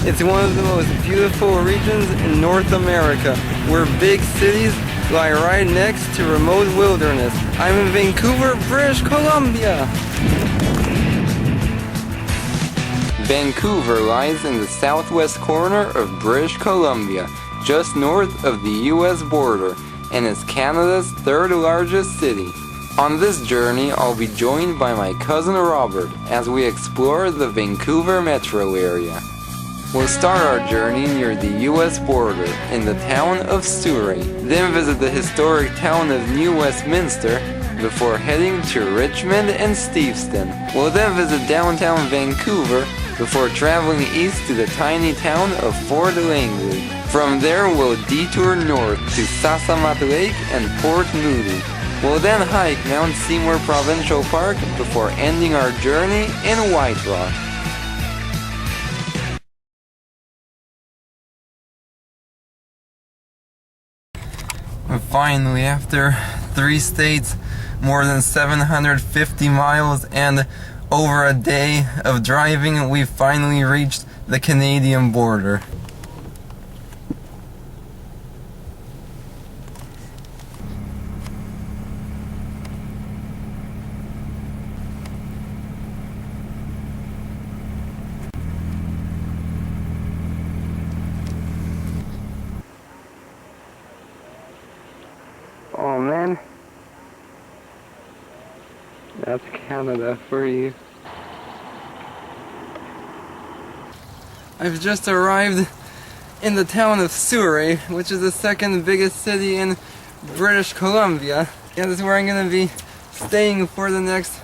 It's one of the most beautiful regions in North America, where big cities lie right next to remote wilderness. I'm in Vancouver, British Columbia. Vancouver lies in the southwest corner of British Columbia, just north of the US border, and is Canada's third largest city. On this journey, I'll be joined by my cousin Robert as we explore the Vancouver metro area. We'll start our journey near the US border in the town of Surrey, then visit the historic town of New Westminster before heading to Richmond and Steveston. We'll then visit downtown Vancouver before traveling east to the tiny town of Fort Langley. From there, we'll detour north to Sasamat Lake and Port Moody. We'll then hike Mount Seymour Provincial Park before ending our journey in White Rock. And finally, after 3 states, more than 750 miles, and over a day of driving, we finally reached the Canadian border. Oh man, that's Canada for you. I've just arrived in the town of Surrey, which is the second biggest city in British Columbia. And this is where I'm going to be staying for the next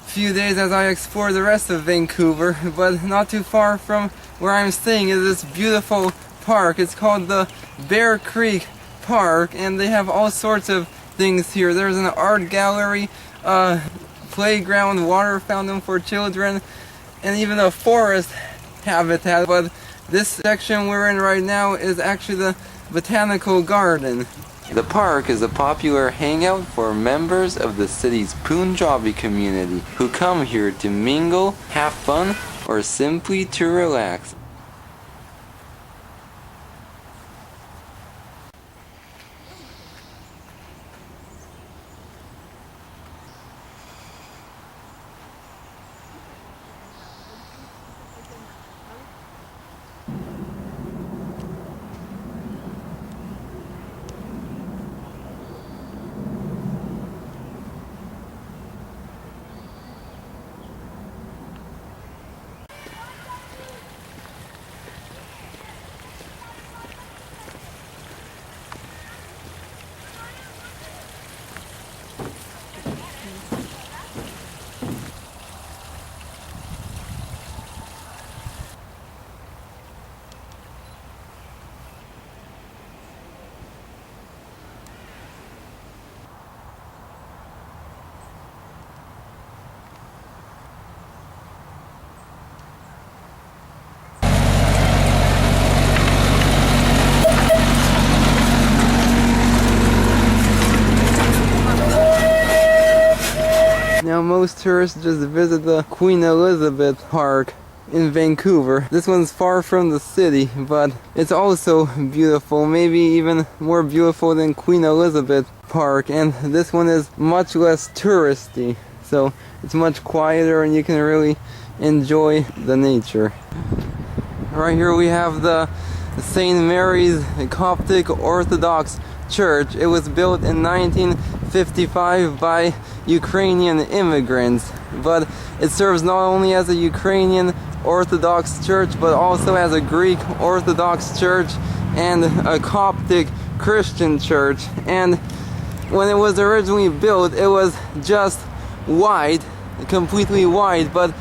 few days as I explore the rest of Vancouver. But not too far from where I'm staying is this beautiful park. It's called the Bear Creek Park, and they have all sorts of things here. There's an art gallery, playground, water fountain for children, and even a forest habitat. But this section we're in right now is actually the botanical garden. The park is a popular hangout for members of the city's Punjabi community who come here to mingle, have fun, or simply to relax. Now most tourists just visit the Queen Elizabeth Park in Vancouver. This one's far from the city, but it's also beautiful, maybe even more beautiful than Queen Elizabeth Park, and this one is much less touristy, so it's much quieter and you can really enjoy the nature. Right here we have the St. Mary's Coptic Orthodox Church. It was built in 1955 by Ukrainian immigrants, but it serves not only as a Ukrainian Orthodox church but also as a Greek Orthodox church and a Coptic Christian church. And when it was originally built, it was just white, completely white, but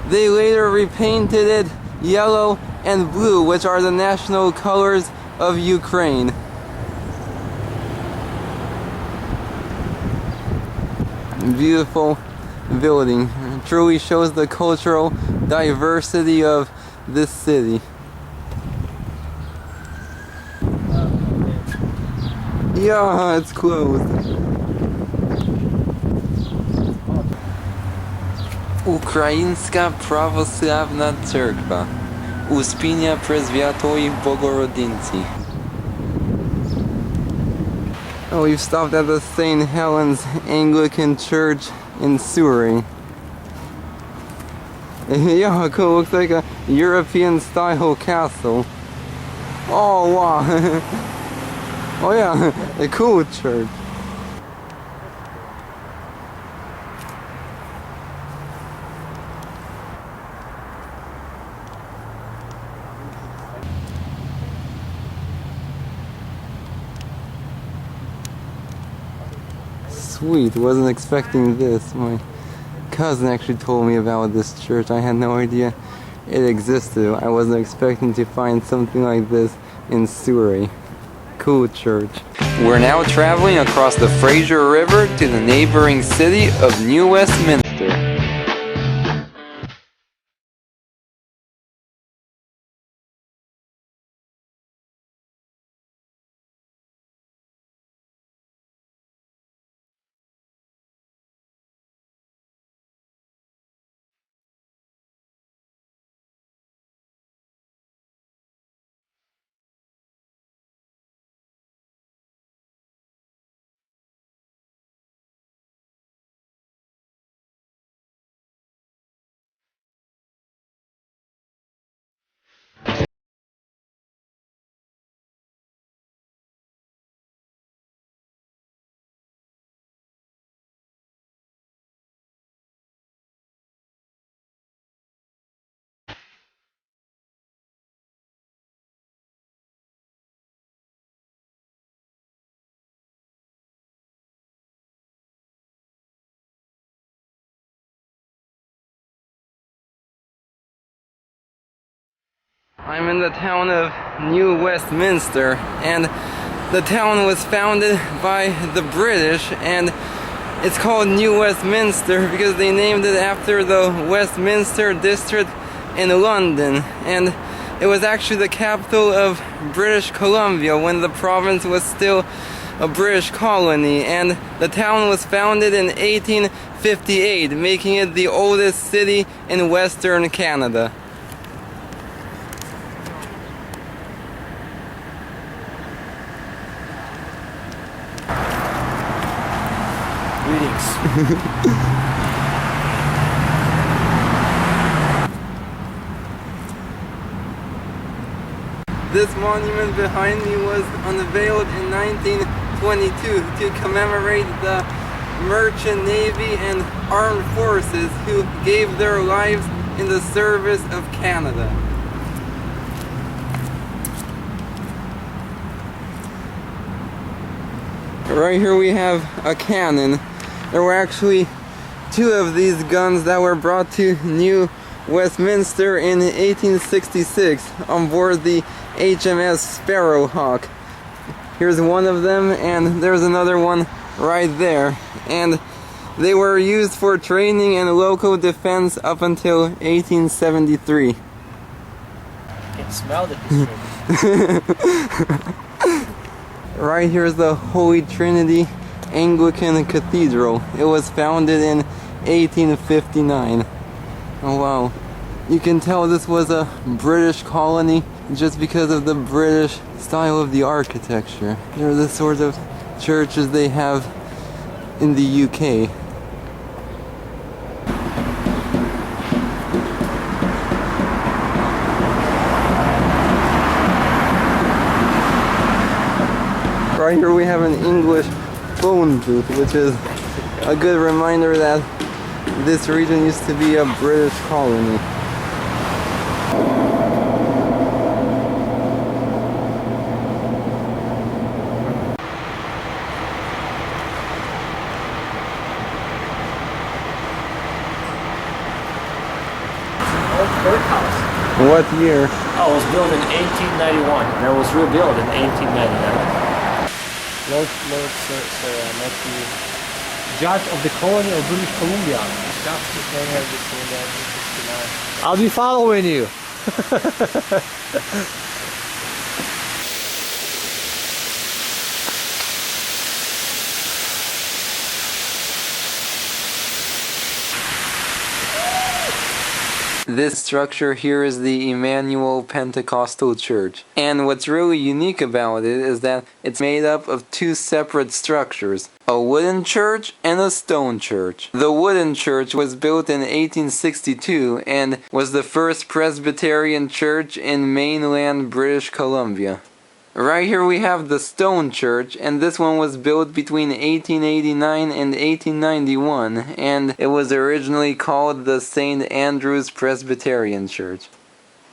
they later repainted it yellow and blue, which are the national colors of Ukraine. Beautiful building. It truly shows the cultural diversity of this city. Yeah, it's closed. Ukraińska Prawosławna Cerkwa. Uspinia Presviatoi Bogorodinci. Oh, we've stopped at the St. Helens Anglican Church in Surrey. Yeah, cool. Looks like a European style castle. Oh wow. Oh yeah, a cool church. Sweet, wasn't expecting this. My cousin actually told me about this church. I had no idea it existed. I wasn't expecting to find something like this in Surrey. Cool church. We're now traveling across the Fraser River to the neighboring city of New Westminster. I'm in the town of New Westminster, and the town was founded by the British, and it's called New Westminster because they named it after the Westminster district in London, and it was actually the capital of British Columbia when the province was still a British colony, and the town was founded in 1858, making it the oldest city in Western Canada. This monument behind me was unveiled in 1922 to commemorate the merchant navy and armed forces who gave their lives in the service of Canada. Right here we have a cannon. There were actually two of these guns that were brought to New Westminster in 1866 on board the HMS Sparrowhawk. Here's one of them, and there's another one right there. And they were used for training and local defense up until 1873. I can smell the history. Right here is the Holy Trinity Anglican Cathedral. It was founded in 1859. Oh wow. You can tell this was a British colony just because of the British style of the architecture. They're the sort of churches they have in the UK. Right here we have an English phone booth, which is a good reminder that this region used to be a British colony. Old courthouse. What year? Oh, it was built in 1891, and it was rebuilt in 1899. Lord Matthew, Judge of the Colony of British Columbia. I'll be following you. This structure here is the Emmanuel Pentecostal Church. And what's really unique about it is that it's made up of two separate structures, a wooden church and a stone church. The wooden church was built in 1862 and was the first Presbyterian church in mainland British Columbia. Right here we have the stone church, and this one was built between 1889 and 1891, and it was originally called the St. Andrew's Presbyterian Church.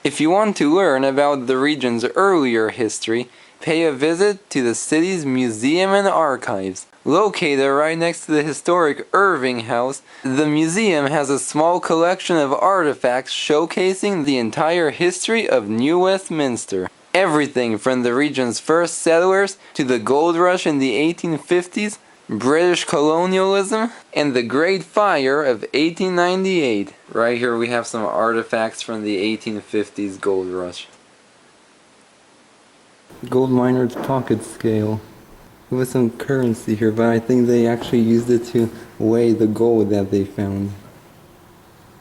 If you want to learn about the region's earlier history, pay a visit to the city's museum and archives. Located right next to the historic Irving House, the museum has a small collection of artifacts showcasing the entire history of New Westminster. Everything from the region's first settlers to the gold rush in the 1850s, British colonialism, and the Great Fire of 1898. Right here we have some artifacts from the 1850s gold rush. Gold miner's pocket scale. There was some currency here, but I think they actually used it to weigh the gold that they found.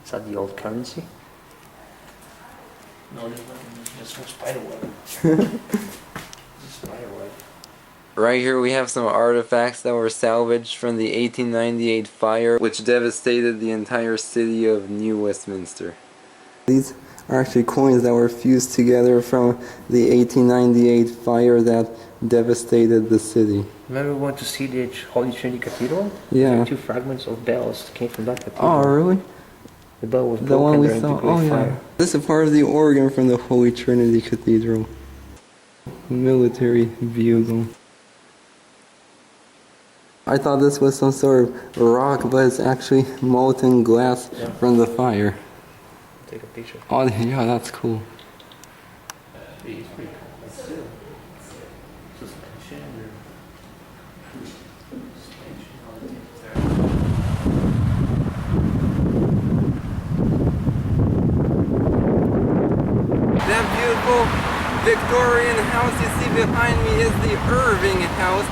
Is that the old currency? No, there's nothing. There's some spider web. Spider web. Right here we have some artifacts that were salvaged from the 1898 fire, which devastated the entire city of New Westminster. These are actually coins that were fused together from the 1898 fire that devastated the city. Remember we went to see the Holy Trinity Cathedral? Yeah. There are two fragments of bells that came from that cathedral. Oh, really? The bell was The one we during saw. the Great Oh, yeah. Fire. This is part of the organ from the Holy Trinity Cathedral. Military bugle. I thought this was some sort of rock, but it's actually molten glass from the fire. Take a picture. Oh, yeah, that's cool. It's pretty cool. Suspension or suspension on the tables there. That beautiful Victorian house you see behind me is the Irving House.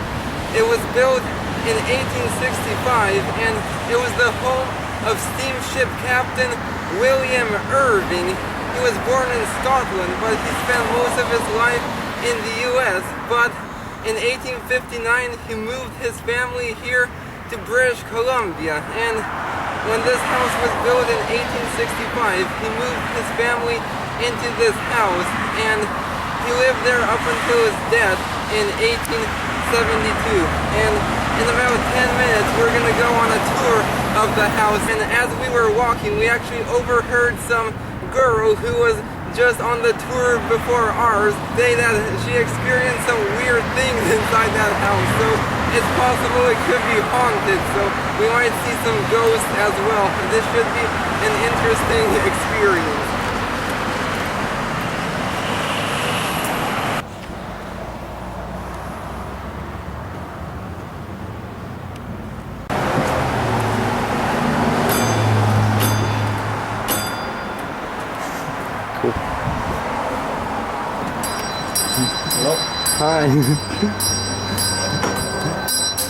It was built in 1865 and it was the home of steamship captain William Irving. He was born in Scotland, but he spent most of his life in the US. But in 1859 he moved his family here to British Columbia, and when this house was built in 1865 he moved his family into this house, and he lived there up until his death in 1872. And in about 10 minutes we're gonna go on a tour of the house, and as we were walking we actually overheard some girl who was just on the tour before ours say that she experienced some weird things inside that house, so it's possible it could be haunted, so we might see some ghosts as well. This should be an interesting experience. Hello? Hi.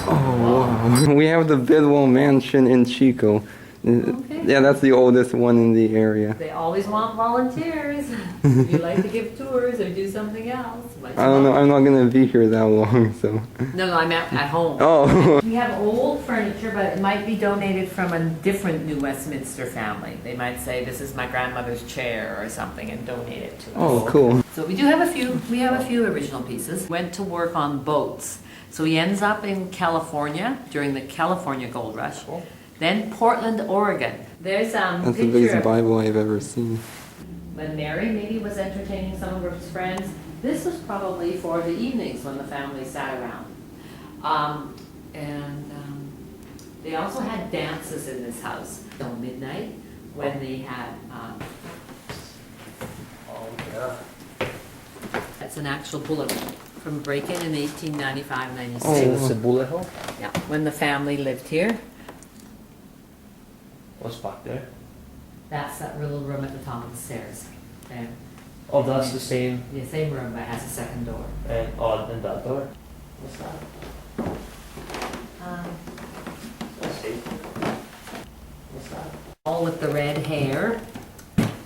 Oh, wow. We have the Bidwell Mansion in Chico. Okay. Yeah, that's the oldest one in the area. They always want volunteers. If you like to give tours or do something else. I don't know, I'm not gonna be here that long, so. No, I'm at home. Oh. We have old furniture, but it might be donated from a different New Westminster family. They might say, this is my grandmother's chair or something, and donate it to us. Oh, cool. So we have a few original pieces. Went to work on boats. So he ends up in California during the California Gold Rush. Cool. Then Portland, Oregon. There's That's the picture biggest of Bible I've ever seen. when Mary maybe was entertaining some of her friends. This was probably for the evenings when the family sat around. They also had dances in this house till midnight when they had. Oh, yeah. That's an actual bullet from a break-in in 1895-96. Oh. This is a bullet hole? Yeah, when the family lived here. What's back there? That's that little room at the top of the stairs. There. Oh, that's the same. The same room, but it has a second door. And and that door. What's that? Let's see. What's that? All with the red hair.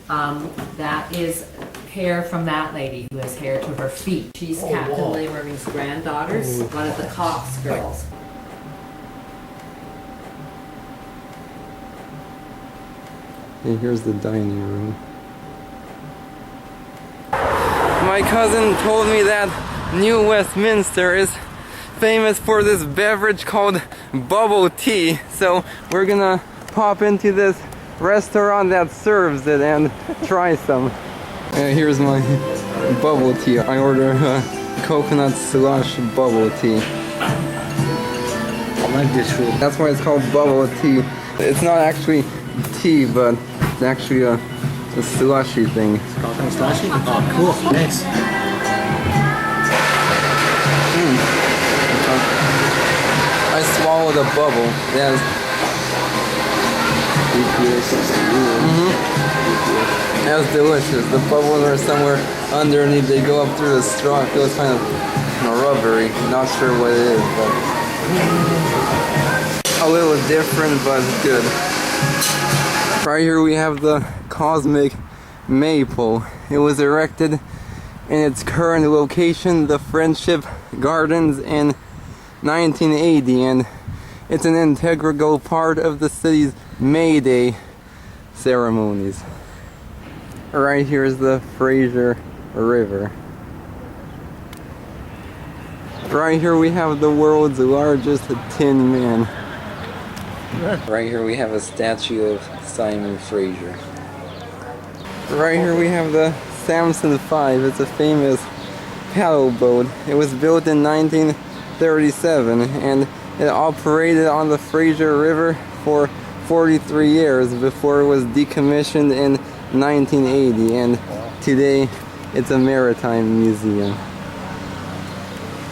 That is hair from that lady who has hair to her feet. She's Captain wow. William Irving's granddaughters, one of the Cox girls. And here's the dining room. My cousin told me that New Westminster is famous for this beverage called bubble tea. So we're gonna pop into this restaurant that serves it and try some. Here's my bubble tea. I order coconut slush bubble tea. I like this food. That's why it's called bubble tea. It's not actually tea, but it's actually a slushy thing. Coconut slushy? Oh, cool. Thanks. I swallowed a bubble. Yes. That's delicious. The bubbles are somewhere underneath. They go up through the straw. It feels kind of rubbery. Not sure what it is, but a little different, but good. Right here we have the cosmic maple. It was erected in its current location, the Friendship Gardens, in 1980, and it's an integral part of the city's May Day ceremonies. Right here is the Fraser River. Right here we have the world's largest tin man. Right here we have a statue of Simon Fraser. Right here we have the Samson 5. It's a famous paddle boat. It was built in 1937 and it operated on the Fraser River for 43 years before it was decommissioned in 1980, and today it's a maritime museum.